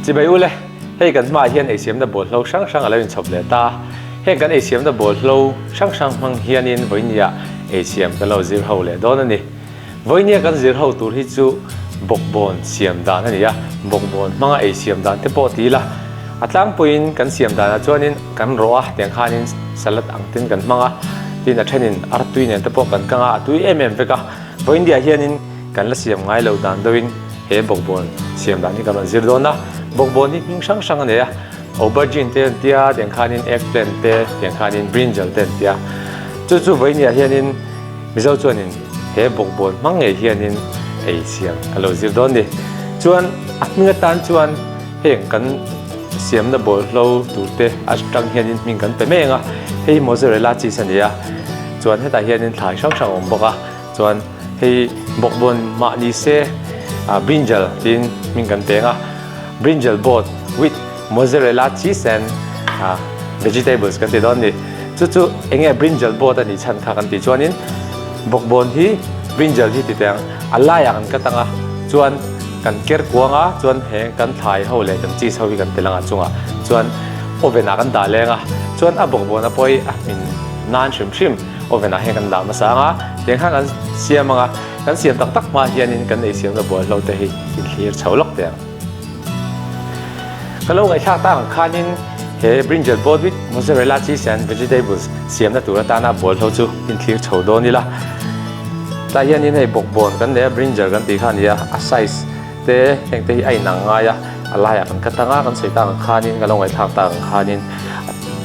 chỉ bây ule hay cần mà hiện ACM đã bổ lâu sáng sáng ở lại chụp lệ ta hiện cần ACM đã bổ lâu sáng sáng mang hiện in với nia ACM cái lâu zero hậu lệ đó nè với nia cần zero hậu tu hi chu bốc bồn CM đàn này ya bốc bồn mang ACM đàn thế bộ tí là atlang point cần CM đàn cho nên cần roa tiếng Hàn in salad ang tin cần mang tin là trên artui này thế bộ cần căng artui về cả với nia hiện in cần là CM ngay lâu đàn đôi he bốc bồn CM đàn như cần zero đó na bốc bồn thì những sáng sáng này aubergine te tia tiếng Hàn in eggplant te tiếng Hàn in brinjal te tia chú với nia hiện in bây giờ cho nên he bốc bồn mang hiện in ACM alo zir don đi chuan mình tan chuan hiện cần CM đã bổ lâu tụt te trăng hiện mình cần phải mấy ngà hay mozzarella cheese này chuan hết tại hiện thái sáng sáng ổn bốc chuan hay bốc bồn mạ ni se brinjal tin mình cần tiếng brinjal boat with mozzarella cheese and vegetables cần tiếng đi chú anh nghe brinjal boat anh đi chăn khá cần tiếng chuan in bốc bồn hi brinjal hi ti tang alai ang ka tanga chuan kan ker kuanga chuan he kan thai ho le kan chi sawi kan telanga chunga chuan ovena kan da lenga chuan a bok bona poi a min nan shrim ovena he kan da ma sanga teng khan an siamanga kan siam tak tak ma hianin kan ei siam da bol lo te hi in clear chholok te kalau ngai thak tang khanin he brinjal boat with mozzarella cheese and vegetables siam na tura ta na bol lo chu in clear chhodo ni la tại hiện nay bốc bồn cái này brinjal cái tí khan ya size te hiện tại ai nang ngay ya alai ya kan tanga kan sei tang khanin cái long ai thak tang khanin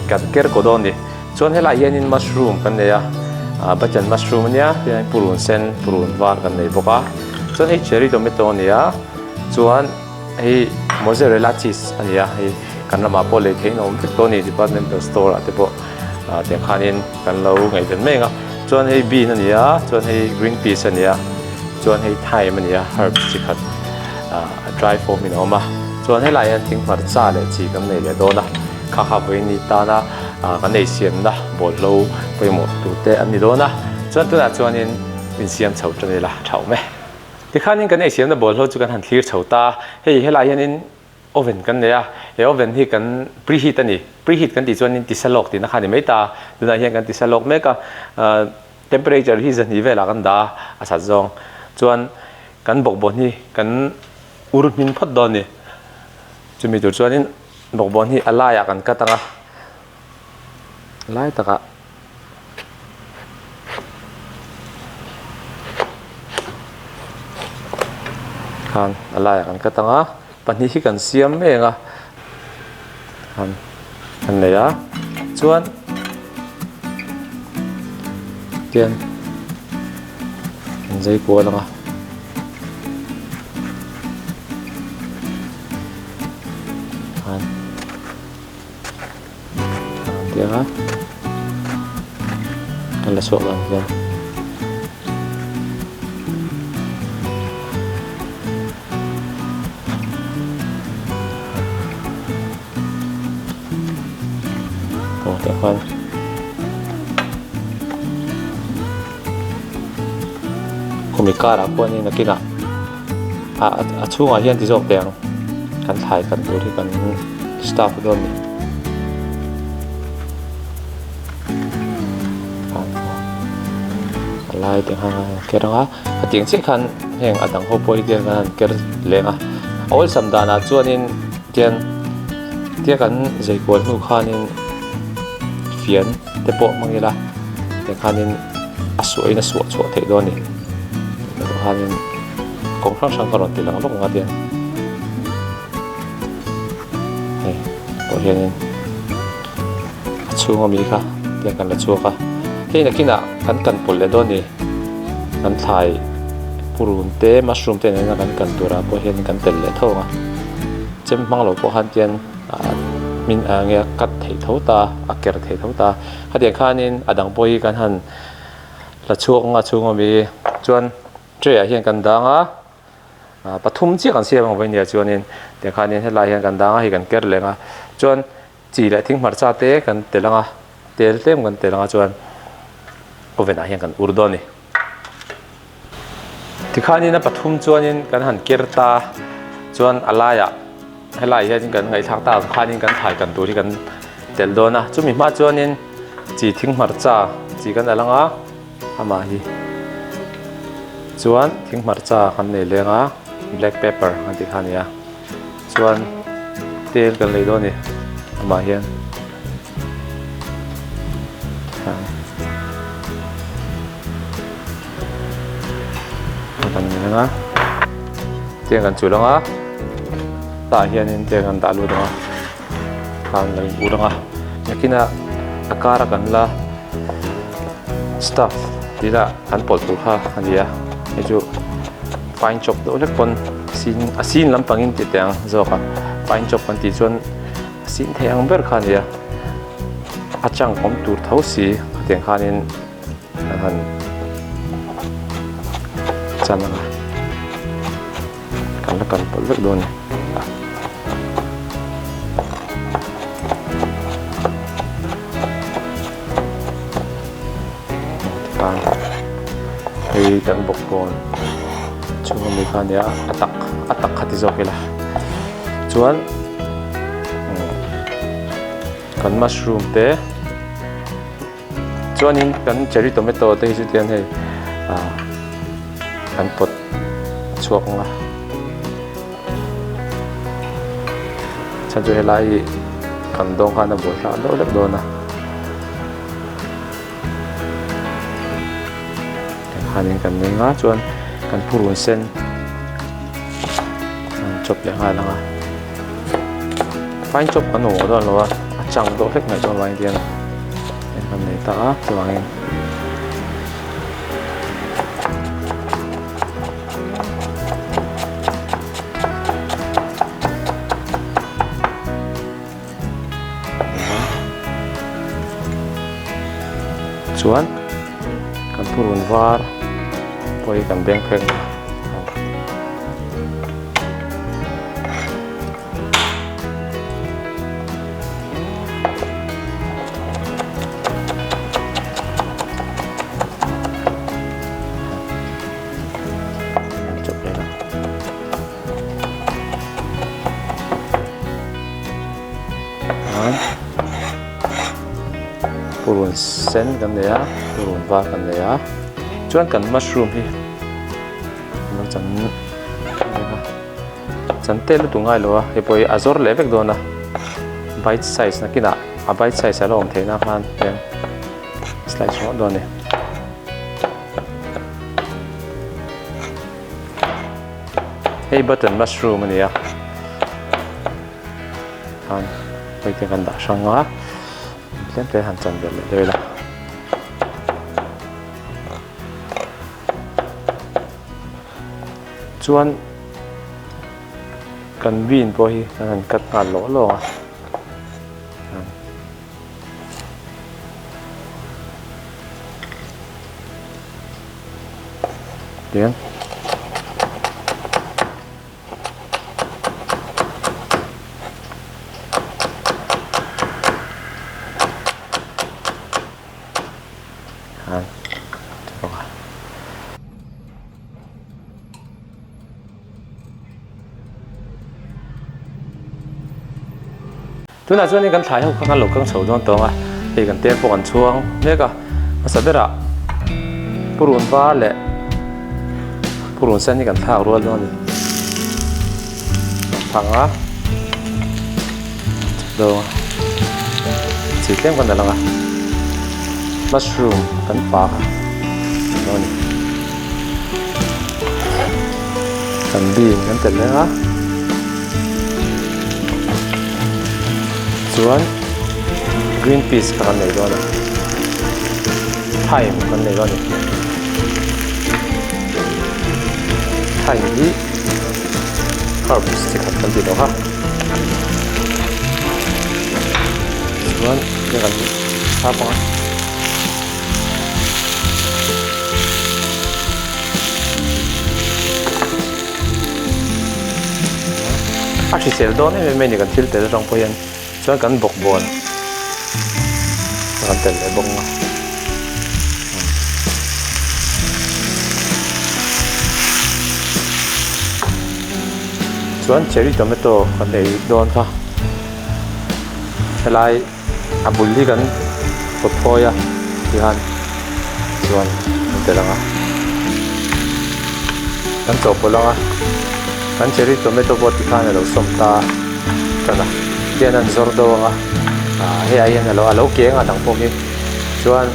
kan ker ko don ni chuan hela hianin mushroom kan ne ya bajan mushroom nia purun sen purun var kan nei boka chuan hei cherry tomato nia chuan hei mozzarella cheese ania hei kan lama po le thein om to ni departmental store ate po te khanin kan lo ngai den menga chuan hei bean ania chuan hei green peas ania chuan hei thyme ania herbs chi khat dry form in oma chuan hei lai an ting mar cha le chi kam nei le do na kha kha voi ni ta na kan nei siam na bol lo poi mo tu te an ni do na chuan tu na chuan in siam chho tani la thau me ti khanin kan nei siam na bol lo chu kan han thlir chho ta hei lai hian oven kan ne he oven hi kan preheat ani preheat kan ti chuan in tisalok ti na khani mai ta duna hian kan tisalok me ka temperature hi zan hi vela kan da asa zong chuan kan bok bon hi kan ur min phat don ni chumi tur chuan in bok bon hi alaya kan katanga lai taka kan alaya kan katanga pani hi kan siam me nga han ne ya chuan kian dây cua langa han dia ha ala sok lang ya khoan kumikara ko ni nakina chunga hian ti jok teng kan thai kan tur hi kan staff don ni alai te hanga keranga ating chi khan heng adang ho poi te kan ker lenga ol samdana chuanin tian tia kan zai ko nu khanin phiền te po mangila te khanin asoi na suwa chuwa thei do ni khanin kong sang karon ti lang lok nga tian hei po hianin chunga mi kha te kan la chuwa ka hei na kina kan pul le do ni kan thai purun te mushroom te na kan tura po hian kan tel le thonga chem manglo po han tian min nghe cắt thầy thấu ta ker thầy thấu ta hạt điện khanin adang poi kan han la chuang mi chuan tre hian kan danga pathum chi kan siam ang venia chuanin te khanin he lai hian kan danga hi kan ker lenga chuan chi la thing mar cha te kan telanga tel tem kan telanga chuan oven a hian kan urdoni ti khanin na pathum chuanin kan han ker ta chuan alaya ให้ไล่เฮียจริงกันไงทักตาข้านี่กันถ่ายกันตัวที่กันเตลโดนะจุ่มมีมาจวนนี่จีทิ้งหมัดจ้าจีกันอะไรงะอามาฮีจวนทิ้งหมัดจ้าคันนี้เลยงะ black pepper อันที่ขันนี้จวนเตลกันเลยโดนี่อามาเฮียกันนี้นะเตียงกันจุดแล้วงะตาเฮียนี่เตียงกันตาลุดงะทางเลยอุดงะอยากกินอาการกันละ stuff ดีละอันปลดตัวข้าอันนี้นี่จู fine chop ตัวเล็กคนซีนลำปังอินติดแตงโซ่ค่ะ fine chop กันติดจนซีนแทงเบอร์ขันนี้อาจังผมตูดเท้าสีเตียงขันนี้นั่นจันนะกันละกันปลดเล็กโดนให้กันบกบอลช่วงนี้กันเนี่ยอัตักขัดที่โซกิละส่วนกันมัชรูมเต้ส่วนนี้กันเชอร์รี่โตเมโต้เต้ที่สุดเนี่ยกันปดช่วงละฉันจะให้ไล่กันดองกันนะบุษราโดเล็กโดนนะอันนี้กันนี่นะจวนกันพูดวนเส้นจบอย่างไรแล้วนะไฟจบกันหนูด้วยหรอวะจังโดเล็กหน่อยจนวางเดียนกันนี่ตาจะวางเองจวนกันพูดวนวาร์พอยกันแบ่งเพ่งจบเลยนะพูดวนเส้นกันเลยอะพูดวนวาร์กันเลยอะจวนกันมัชรูมที่เราจันเตลุตุง่ายเลยวะเฮ้ยพอยอาซอร์เล็กโดนนะไบต์ไซส์นะกินอ่ะไบต์ไซส์เราอมเทน่าพันเป็นสไลด์ช็อตโดนเนี่ยเฮ้ยบัตเทิลมัชรูมอันนี้อ่ะพันไปเจอกันด่าช่างวะเล่นไปหันจันเดือดเลยละจวนกันวินพอฮีกันกัดงานหล่อหล่อเดี๋ยวตัวนั้นส่วนนี้กันถ่ายให้กันหลบกันโฉดตรงตรงอ่ะเฮ้กันเตี้ยพวกกันช่วงเนี่ยก็มาสับเดระปรุนฟ้าแหละปรุนเส้นนี่กันท่ารัวร้อนพังอ่ะดูสีเข้มกันแต่ละอ่ะมัชรูมกันปากร้อนกันบีนกันเต็มเลยอ่ะส่วน green peas กันเลยด้วยนะไทม์กันเลยด้วยไทม์ที่ herbs ที่ขัดกันติดแล้วครับส่วนเดี๋ยวกันทาปองอาชีพเซลล์โดนเนี่ยไม่มีกันทิลเตอร์ตรงพยันช่วยกันบกบอลกันเตะเลยบงมาส chuan cherry tomato kan nei don kha helai abul hi kan pothoya ti han chuan telanga kan chopolanga kan cherry tomato bot ti khan lo somta kana tianan zordo nga he ai hen alo ke nga dang pom hi chuan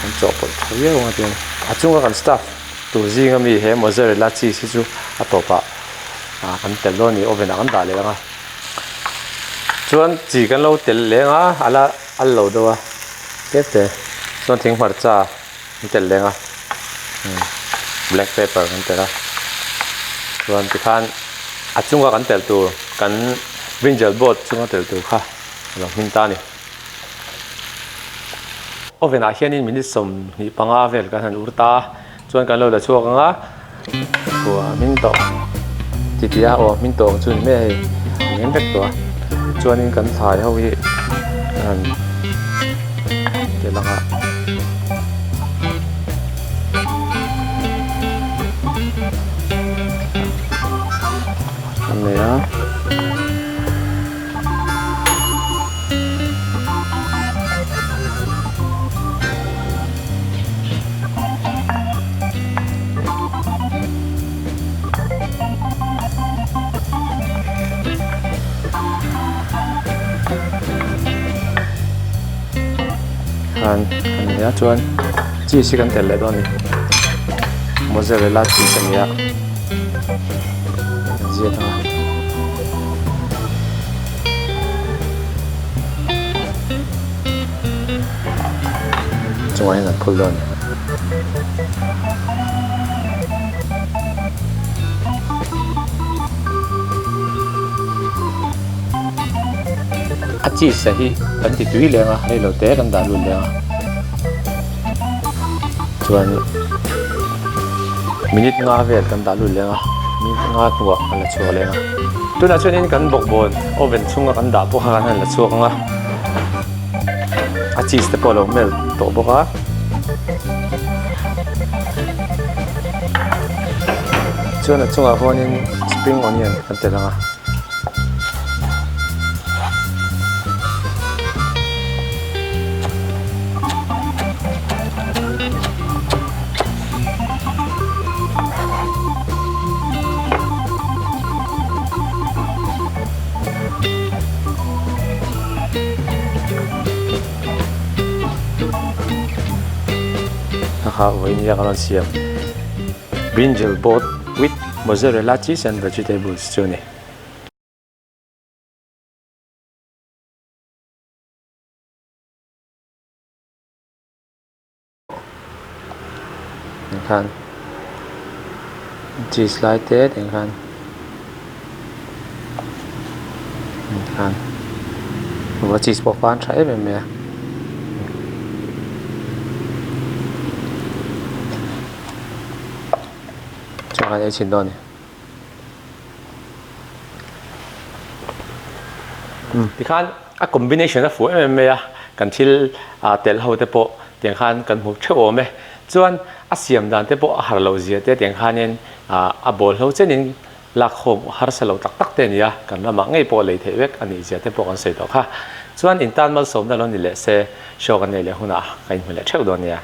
kan chopol thia nga tian achunga kan stuff tu zinga mi he mozzarella cheese chu atopa kan tel lo ni oven kan dale langa chuan chi kan lo tel lenga ala al lo dowa te chuan thing marcha tel lenga black pepper kan tela chuan ti khan achunga kan tel tu kan brinjal bot chunga tel tu kha lo min ta ni oven a hianin minute som ni panga vel kan han urta chuan kan lo la chuak anga wa min to ti tia o min to chun me ngem vek to chuan in kan thai ho hi kan te langa này đó kan ya chuan chi si kan tel le don ni mozzarella cheese ni ya zia ta chung ai na phul don chi sahi kan ti tui lenga hei lo te kan da lu lenga chuan minute nga vel kan da lu lenga minute nga tuwa kan la chuak lenga tuna chuan in kan bok bon oven chunga kan da po kha kan la chuak nga a cheese te polo mel to boka chuan a chunga honin spring onion kan te langa với nhà con xiêm brinjal boat with mozzarella cheese and vegetables chu ni khan cheese like that khan và cheese bột phan trái về mẹ ai chín đó này thì khan a combination of food em à cần thil tel hậu te po tiếng khan cần hút chua me chuan a siam dan te po har lo zia te tiếng khan nên a bol hậu chen in lạc hom har salo tak tak te nia kan lama ngai po lei the vek ani zia te po kan sei to kha chuan in tan mal som da lo ni le se show kan nei le huna kain hule theu do nia